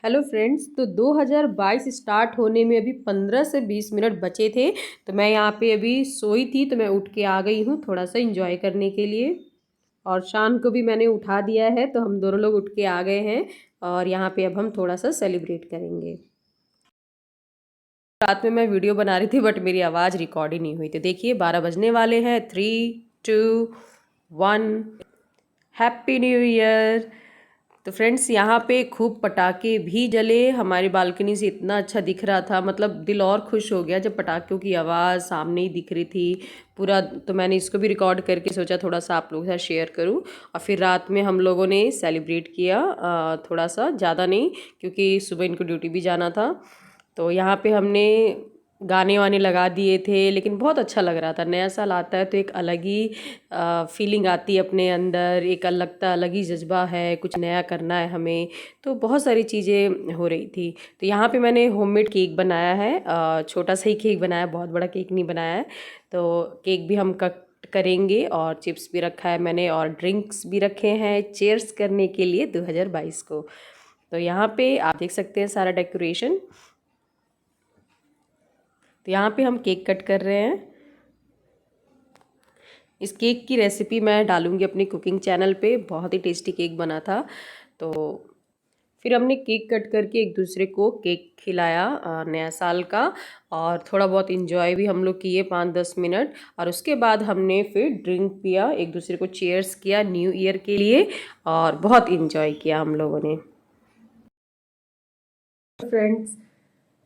Hello friends, तो 2022 start होने में अभी 15 से 20 मिनट बचे थे। तो मैं यहाँ पे अभी सोई थी, तो मैं उठ के आ गई हूँ थोड़ा सा एंजॉय करने के लिए। और शान को भी मैंने उठा दिया है, तो हम दोनों लोग उठ के आ गए हैं। और यहाँ पे अब हम थोड़ा सा सेलिब्रेट करेंगे। रात में मैं वीडियो बना रही थी बट मेरी आवाज़ रिकॉर्ड ही नहीं हुई। तो देखिए 12 बजने वाले हैं। 3, 2, 1 हैप्पी न्यू ईयर। तो फ्रेंड्स यहाँ पे खूब पटाखे भी जले। हमारी बालकनी से इतना अच्छा दिख रहा था, मतलब दिल और खुश हो गया जब पटाखों की आवाज़ सामने ही दिख रही थी पूरा। तो मैंने इसको भी रिकॉर्ड करके सोचा थोड़ा सा आप लोगों के साथ शेयर करूँ। और फिर रात में हम लोगों ने सेलिब्रेट किया, थोड़ा सा, ज़्यादा नहीं, क्योंकि सुबह इनको ड्यूटी भी जाना था। तो यहाँ पे हमने गाने वाने लगा दिए थे, लेकिन बहुत अच्छा लग रहा था। नया साल आता है तो एक अलग ही फीलिंग आती है अपने अंदर, एक अलग ही जज्बा है, कुछ नया करना है हमें। तो बहुत सारी चीज़ें हो रही थी। तो यहाँ पे मैंने होममेड केक बनाया है, छोटा सा ही केक बनाया, बहुत बड़ा केक नहीं बनाया है। तो केक भी हम कट करेंगे और चिप्स भी रखा है मैंने और ड्रिंक्स भी रखे हैं चेयर्स करने के लिए 2022 को। तो यहाँ पे आप देख सकते हैं सारा डेकोरेशन। तो यहाँ पे हम केक कट कर रहे हैं। इस केक की रेसिपी मैं डालूंगी अपनी कुकिंग चैनल पे। बहुत ही टेस्टी केक बना था। तो फिर हमने केक कट करके एक दूसरे को केक खिलाया नया साल का, और थोड़ा बहुत इंजॉय भी हम लोग किए 5-10 मिनट। और उसके बाद हमने फिर ड्रिंक पिया, एक दूसरे को चीयर्स किया न्यू ईयर के लिए, और बहुत इंजॉय किया हम लोगों ने। फ्रेंड्स,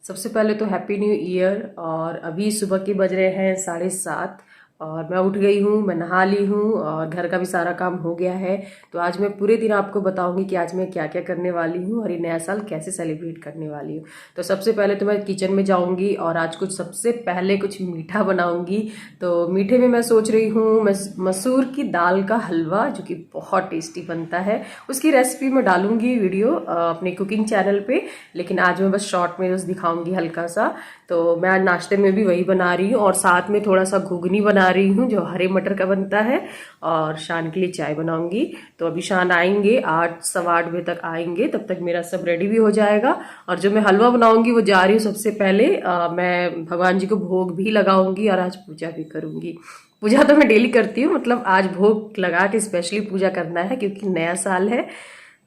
सबसे पहले तो हैप्पी न्यू ईयर। और अभी सुबह के बज रहे हैं 7:30 और मैं उठ गई हूँ, मैं नहा ली हूँ और घर का भी सारा काम हो गया है। तो आज मैं पूरे दिन आपको बताऊंगी कि आज मैं क्या क्या करने वाली हूँ और ये नया साल कैसे सेलिब्रेट करने वाली हूँ। तो सबसे पहले तो मैं किचन में जाऊंगी और आज सबसे पहले कुछ मीठा बनाऊंगी। तो मीठे में मैं सोच रही हूँ मसूर की दाल का हलवा, जो कि बहुत टेस्टी बनता है। उसकी रेसिपी मैं डालूंगी वीडियो अपने कुकिंग चैनल पे, लेकिन आज मैं बस शॉर्ट में बस दिखाऊंगी हल्का सा। तो मैं आज नाश्ते में भी वही बना रही हूँ और साथ में थोड़ा सा घुगनी बना रही हूँ जो हरे मटर का बनता है, और शान के लिए चाय बनाऊंगी। तो अभी शान आएंगे 8, 8:15 बजे तक आएंगे, तब तक मेरा सब रेडी भी हो जाएगा। और जो मैं हलवा बनाऊंगी वो जा रही हूँ सबसे पहले मैं भगवान जी को भोग भी लगाऊंगी और आज पूजा भी करूंगी। पूजा तो मैं डेली करती हूँ, मतलब आज भोग लगा के स्पेशली पूजा करना है क्योंकि नया साल है।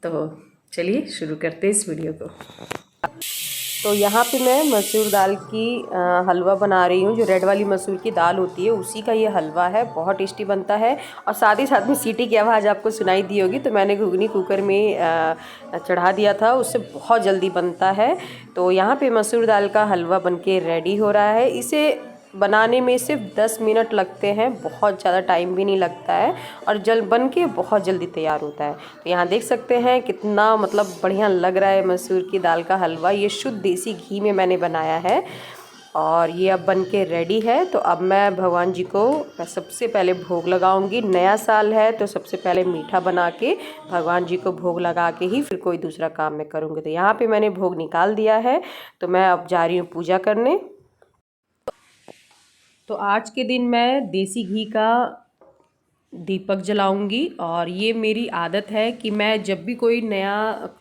तो चलिए शुरू करते हैं इस वीडियो को। तो यहाँ पे मैं मसूर दाल की हलवा बना रही हूँ। जो रेड वाली मसूर की दाल होती है उसी का ये हलवा है, बहुत टेस्टी बनता है। और साथ ही साथ में सीटी की आवाज़ आपको सुनाई दी होगी। तो मैंने घुगनी कुकर में चढ़ा दिया था, उससे बहुत जल्दी बनता है। तो यहाँ पे मसूर दाल का हलवा बनके रेडी हो रहा है। इसे बनाने में सिर्फ 10 मिनट लगते हैं, बहुत ज़्यादा टाइम भी नहीं लगता है, और बन के बहुत जल्दी तैयार होता है। तो यहाँ देख सकते हैं कितना मतलब बढ़िया लग रहा है मसूर की दाल का हलवा। ये शुद्ध देसी घी में मैंने बनाया है और ये अब बन के रेडी है। तो अब मैं भगवान जी को सबसे पहले भोग लगाऊंगी। नया साल है तो सबसे पहले मीठा बना के भगवान जी को भोग लगा के ही फिर कोई दूसरा काम मैं करूँगी। तो यहाँ पे मैंने भोग निकाल दिया है। तो मैं अब जा रही हूँ पूजा करने। तो आज के दिन मैं देसी घी का दीपक जलाऊंगी। और ये मेरी आदत है कि मैं जब भी कोई नया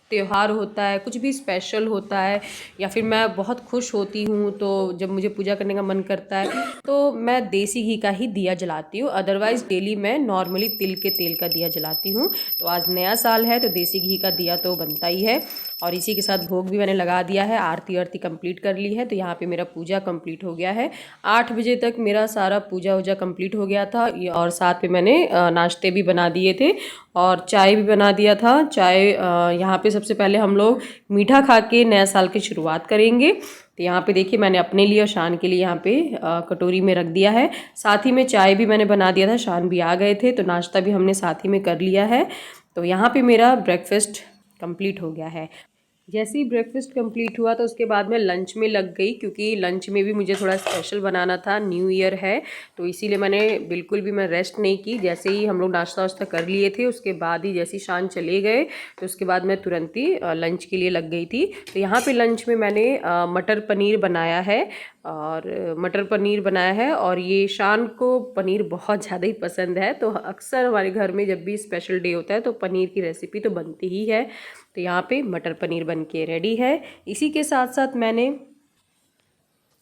त्यौहार होता है, कुछ भी स्पेशल होता है, या फिर मैं बहुत खुश होती हूँ, तो जब मुझे पूजा करने का मन करता है तो मैं देसी घी का ही दिया जलाती हूँ। अदरवाइज़ डेली मैं नॉर्मली तिल के तेल का दिया जलाती हूँ। तो आज नया साल है तो देसी घी का दिया तो बनता ही है। और इसी के साथ भोग भी मैंने लगा दिया है, आरती वारती कंप्लीट कर ली है। तो यहाँ पे मेरा पूजा कंप्लीट हो गया है। 8 बजे तक मेरा सारा पूजा वूजा कंप्लीट हो गया था। और साथ में मैंने नाश्ते भी बना दिए थे और चाय भी बना दिया था। चाय यहाँ पे सबसे पहले हम लोग मीठा खा के नया साल की शुरुआत करेंगे। तो यहाँ पे देखिए मैंने अपने लिए और शान के लिए यहाँ पे कटोरी में रख दिया है। साथ ही में चाय भी मैंने बना दिया था, शान भी आ गए थे तो नाश्ता भी हमने साथ ही में कर लिया है। तो यहाँ पे मेरा ब्रेकफास्ट कंप्लीट हो गया है। जैसे ही ब्रेकफास्ट कंप्लीट हुआ तो उसके बाद मैं लंच में लग गई, क्योंकि लंच में भी मुझे थोड़ा स्पेशल बनाना था, न्यू ईयर है। तो इसीलिए मैंने बिल्कुल भी मैं रेस्ट नहीं की। जैसे ही हम लोग नाश्ता वाश्ता कर लिए थे उसके बाद ही जैसे ही शान चले गए तो उसके बाद मैं तुरंत ही लंच के लिए लग गई थी। तो यहाँ पे लंच में मैंने मटर पनीर बनाया है, और ये शान को पनीर बहुत ज़्यादा ही पसंद है। तो अक्सर हमारे घर में जब भी स्पेशल डे होता है तो पनीर की रेसिपी तो बनती ही है। तो यहाँ पे मटर पनीर बन के रेडी है। इसी के साथ साथ मैंने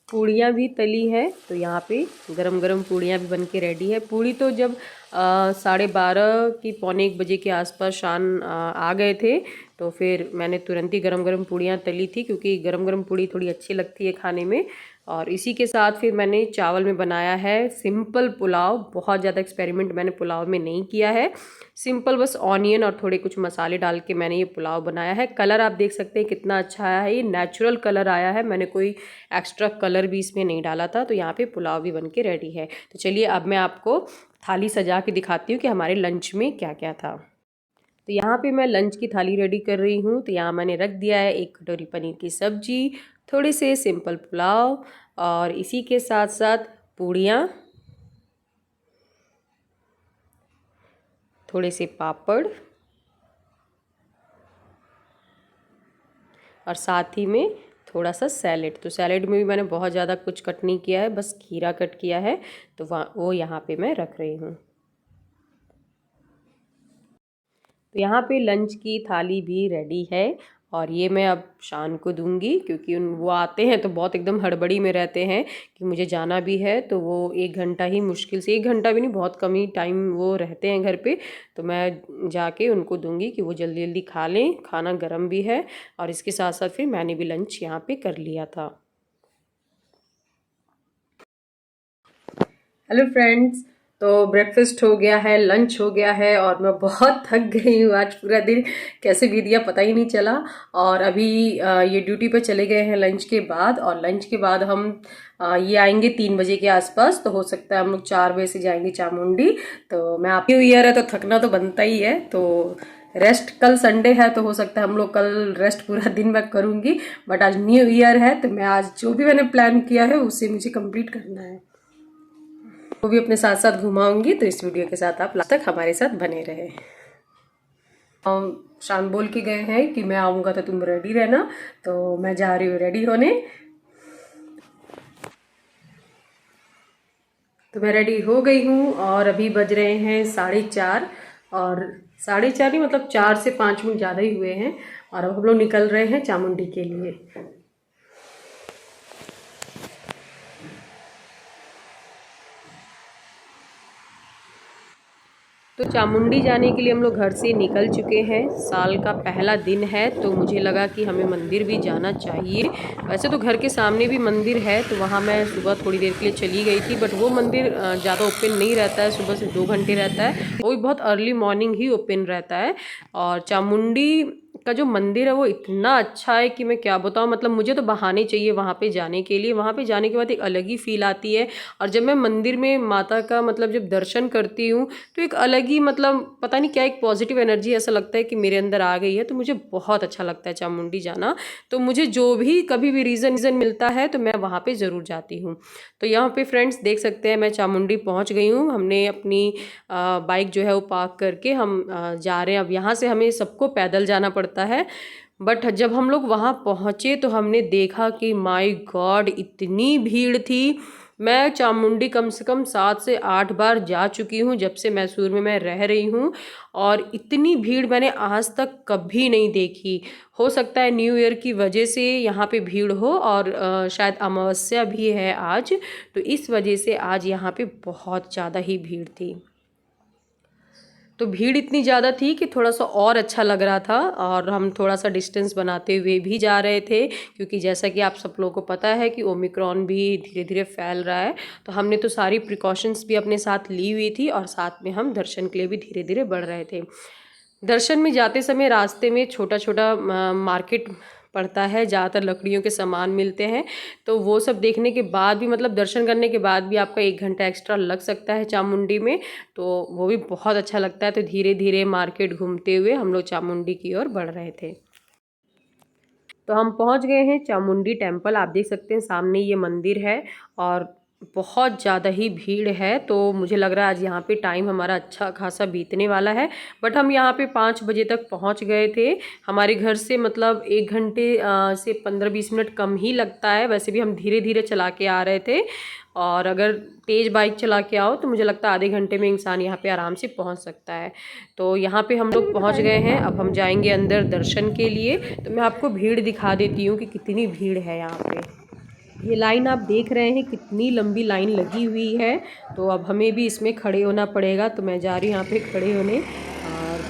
पूड़ियाँ भी तली है, तो यहाँ पे गरम गरम पूड़ियाँ भी बन के रेडी है। पूड़ी तो जब 12:30 की पौने 1 बजे के आसपास शान आ गए थे, तो फिर मैंने तुरंत ही गरम गरम पूड़ियाँ तली थी, क्योंकि गरम गरम पूड़ी थोड़ी अच्छी लगती है खाने में। और इसी के साथ फिर मैंने चावल में बनाया है सिंपल पुलाव। बहुत ज़्यादा एक्सपेरिमेंट मैंने पुलाव में नहीं किया है, सिंपल बस ऑनियन और थोड़े कुछ मसाले डाल के मैंने ये पुलाव बनाया है। कलर आप देख सकते हैं कितना अच्छा आया है, ये नेचुरल कलर आया है, मैंने कोई एक्स्ट्रा कलर भी इसमें नहीं डाला था। तो यहाँ पे पुलाव भी बन के रेडी है। तो चलिए अब मैं आपको थाली सजा के दिखाती हूँ कि हमारे लंच में क्या क्या था। तो यहाँ पे मैं लंच की थाली रेडी कर रही हूँ। तो यहाँ मैंने रख दिया है 1 कटोरी पनीर की सब्जी, थोड़े से सिंपल पुलाव, और इसी के साथ साथ पूड़ियाँ, थोड़े से पापड़, और साथ ही में थोड़ा सा सैलेड। तो सैलेड में भी मैंने बहुत ज़्यादा कुछ कट नहीं किया है, बस खीरा कट किया है, तो वो यहाँ पे मैं रख रही हूँ। तो यहाँ पे लंच की थाली भी रेडी है, और ये मैं अब शान को दूंगी, क्योंकि वो आते हैं तो बहुत एकदम हड़बड़ी में रहते हैं कि मुझे जाना भी है। तो वो 1 घंटा ही, मुश्किल से 1 घंटा भी नहीं, बहुत कम ही टाइम वो रहते हैं घर पे। तो मैं जाके उनको दूंगी कि वो जल्दी जल्दी खा लें, खाना गर्म भी है। और इसके साथ साथ फिर मैंने भी लंच यहाँ पे कर लिया था। हेलो फ्रेंड्स, तो ब्रेकफास्ट हो गया है, लंच हो गया है, और मैं बहुत थक गई हूँ। आज पूरा दिन कैसे बीत गया पता ही नहीं चला। और अभी ये ड्यूटी पे चले गए हैं लंच के बाद, और लंच के बाद हम ये आएंगे 3 बजे के आसपास। तो हो सकता है हम लोग 4 बजे से जाएंगे चामुंडी। तो मैं न्यू ईयर है तो थकना तो बनता ही है। तो रेस्ट, कल संडे है तो हो सकता है हम लोग कल रेस्ट पूरा दिन मैं करूँगी, बट आज न्यू ईयर है तो मैं आज जो भी मैंने प्लान किया है उसे मुझे कंप्लीट करना है। वो भी अपने साथ साथ घुमाऊंगी, तो इस वीडियो के साथ आप लास्ट तक हमारे साथ बने रहे। शान बोल के गए हैं कि मैं आऊँगा तो तुम रेडी रहना, तो मैं जा रही हूँ रेडी होने। तो मैं रेडी हो गई हूँ, और अभी बज रहे हैं 4:30, और 4:30 नहीं, मतलब 4 से 5 मिनट ज़्यादा ही हुए हैं। और अब हम लोग निकल रहे हैं चामुंडी के लिए। तो चामुंडी जाने के लिए हम लोग घर से निकल चुके हैं। साल का पहला दिन है, तो मुझे लगा कि हमें मंदिर भी जाना चाहिए। वैसे तो घर के सामने भी मंदिर है, तो वहाँ मैं सुबह थोड़ी देर के लिए चली गई थी, बट वो मंदिर ज़्यादा ओपन नहीं रहता है, सुबह से 2 घंटे रहता है, वो भी बहुत अर्ली मॉर्निंग ही ओपन रहता है। और चामुंडी का जो मंदिर है वो इतना अच्छा है कि मैं क्या बताऊँ, मतलब मुझे तो बहाने चाहिए वहाँ पे जाने के लिए। वहाँ पे जाने के बाद एक अलग ही फील आती है। और जब मैं मंदिर में माता का मतलब जब दर्शन करती हूँ, तो एक अलग ही, मतलब पता नहीं क्या, एक पॉजिटिव एनर्जी ऐसा लगता है कि मेरे अंदर आ गई है। तो मुझे बहुत अच्छा लगता है चामुंडी जाना। तो मुझे जो भी कभी भी रीज़न मिलता है तो मैं वहाँ पे ज़रूर जाती हूँ। तो यहाँ पे फ्रेंड्स देख सकते हैं मैं चामुंडी पहुँच गई हूँ। हमने अपनी बाइक जो है वो पार्क करके हम जा रहे हैं। अब यहाँ से हमें सबको पैदल जाना पड़ता है, बट जब हम लोग वहाँ पहुँचे तो हमने देखा कि माय गॉड इतनी भीड़ थी। मैं चामुंडी कम से कम 7 से 8 बार जा चुकी हूँ जब से मैसूर में मैं रह रही हूँ, और इतनी भीड़ मैंने आज तक कभी नहीं देखी। हो सकता है न्यू ईयर की वजह से यहाँ पे भीड़ हो, और शायद अमावस्या भी है आज, तो इस वजह से आज यहाँ पे बहुत ज़्यादा ही भीड़ थी। तो भीड़ इतनी ज़्यादा थी कि थोड़ा सा और अच्छा लग रहा था, और हम थोड़ा सा डिस्टेंस बनाते हुए भी जा रहे थे, क्योंकि जैसा कि आप सब लोगों को पता है कि ओमिक्रॉन भी धीरे धीरे फैल रहा है। तो हमने तो सारी प्रिकॉशंस भी अपने साथ ली हुई थी, और साथ में हम दर्शन के लिए भी धीरे धीरे बढ़ रहे थे। दर्शन में जाते समय रास्ते में छोटा छोटा मार्केट पड़ता है, ज़्यादातर लकड़ियों के सामान मिलते हैं। तो वो सब देखने के बाद भी, मतलब दर्शन करने के बाद भी आपका 1 घंटा एक्स्ट्रा लग सकता है चामुंडी में, तो वो भी बहुत अच्छा लगता है। तो धीरे धीरे मार्केट घूमते हुए हम लोग चामुंडी की ओर बढ़ रहे थे। तो हम पहुंच गए हैं चामुंडी टेम्पल। आप देख सकते हैं सामने ये मंदिर है, और बहुत ज़्यादा ही भीड़ है, तो मुझे लग रहा है आज यहाँ पे टाइम हमारा अच्छा खासा बीतने वाला है। बट हम यहाँ पे 5 बजे तक पहुँच गए थे। हमारे घर से मतलब 1 घंटे से 15-20 मिनट कम ही लगता है। वैसे भी हम धीरे धीरे चला के आ रहे थे, और अगर तेज़ बाइक चला के आओ तो मुझे लगता है आधे घंटे में इंसान यहाँ पे आराम से पहुँच सकता है। तो यहाँ पे हम लोग पहुँच गए हैं। अब हम जाएंगे अंदर दर्शन के लिए। तो मैं आपको भीड़ दिखा देती हूँ कि कितनी भीड़ है यहाँ पे। ये लाइन आप देख रहे हैं, कितनी लंबी लाइन लगी हुई है। तो अब हमें भी इसमें खड़े होना पड़ेगा। तो मैं जा रही हूँ यहाँ पे खड़े होने, और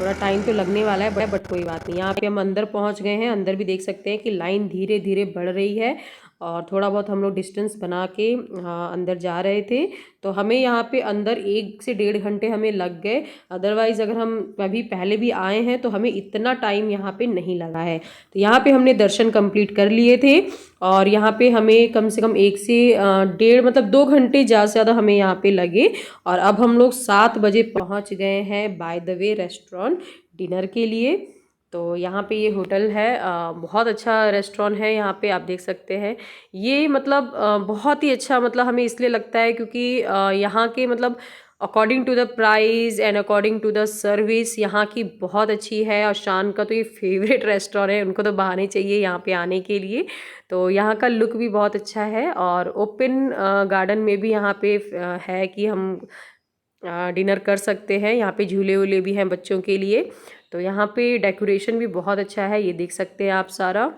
थोड़ा टाइम तो लगने वाला है, बट कोई बात नहीं। यहाँ पे हम अंदर पहुँच गए हैं। अंदर भी देख सकते हैं कि लाइन धीरे धीरे बढ़ रही है, और थोड़ा बहुत हम लोग डिस्टेंस बना के अंदर जा रहे थे। तो हमें यहाँ पे अंदर 1 से 1.5 घंटे हमें लग गए। अदरवाइज़ अगर हम कभी पहले भी आए हैं तो हमें इतना टाइम यहाँ पे नहीं लगा है। तो यहाँ पे हमने दर्शन कंप्लीट कर लिए थे, और यहाँ पे हमें कम से कम 1 से 1.5 मतलब 2 घंटे ज़्यादा से ज़्यादा हमें यहाँ पे लगे। और अब हम लोग 7 बजे पहुँच गए हैं by the way restaurant dinner के लिए। तो यहाँ पे ये होटल है, बहुत अच्छा रेस्टोरेंट है। यहाँ पे आप देख सकते हैं, ये मतलब बहुत ही अच्छा मतलब हमें इसलिए लगता है क्योंकि यहाँ के मतलब according to the price and according to the service यहाँ की बहुत अच्छी है। और शान का तो ये फेवरेट रेस्टोरेंट है, उनको तो बहाने चाहिए यहाँ पे आने के लिए। तो यहाँ का लुक भी बहुत अच्छा है, और ओपन गार्डन में भी यहाँ पे है कि हम डिनर कर सकते हैं। यहाँ पे झूले वूले भी हैं बच्चों के लिए। तो यहाँ पे डेकोरेशन भी बहुत अच्छा है, ये देख सकते हैं आप सारा।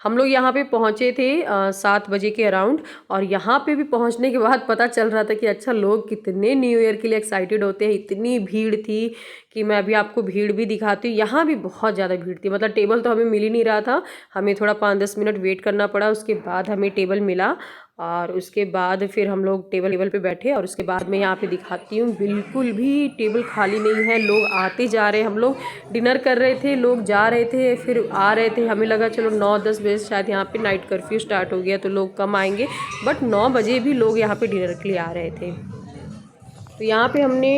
हम लोग यहाँ पे पहुँचे थे 7 बजे के अराउंड, और यहाँ पे भी पहुँचने के बाद पता चल रहा था कि अच्छा लोग कितने न्यू ईयर के लिए एक्साइटेड होते हैं। इतनी भीड़ थी कि मैं अभी आपको भीड़ भी दिखाती हूँ। यहाँ भी बहुत ज़्यादा भीड़ थी, मतलब टेबल तो हमें मिल ही नहीं रहा था। हमें थोड़ा 5-10 मिनट वेट करना पड़ा, उसके बाद हमें टेबल मिला। और उसके बाद फिर हम लोग टेबल पे बैठे, और उसके बाद मैं यहाँ पे दिखाती हूँ, बिल्कुल भी टेबल खाली नहीं है। लोग आते जा रहे हैं। हम लोग डिनर कर रहे थे, लोग जा रहे थे, फिर आ रहे थे। हमें लगा चलो 9-10 बजे शायद यहाँ पे नाइट कर्फ्यू स्टार्ट हो गया तो लोग कम आएंगे, बट 9 बजे भी लोग यहाँ पे डिनर के लिए आ रहे थे। तो यहाँ पे हमने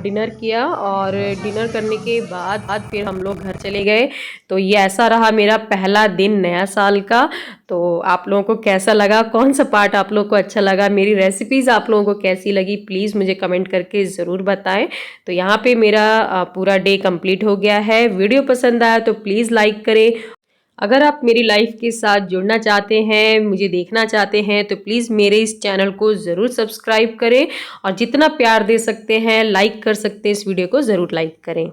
डिनर किया, और डिनर करने के बाद फिर हम लोग घर चले गए। तो ये ऐसा रहा मेरा पहला दिन नया साल का। तो आप लोगों को कैसा लगा, कौन सा पार्ट आप लोगों को अच्छा लगा, मेरी रेसिपीज़ आप लोगों को कैसी लगी, प्लीज़ मुझे कमेंट करके ज़रूर बताएं। तो यहाँ पे मेरा पूरा डे कंप्लीट हो गया है। वीडियो पसंद आया तो प्लीज़ लाइक करें। अगर आप मेरी लाइफ के साथ जुड़ना चाहते हैं, मुझे देखना चाहते हैं, तो प्लीज़ मेरे इस चैनल को ज़रूर सब्सक्राइब करें, और जितना प्यार दे सकते हैं, लाइक कर सकते हैं, इस वीडियो को ज़रूर लाइक करें।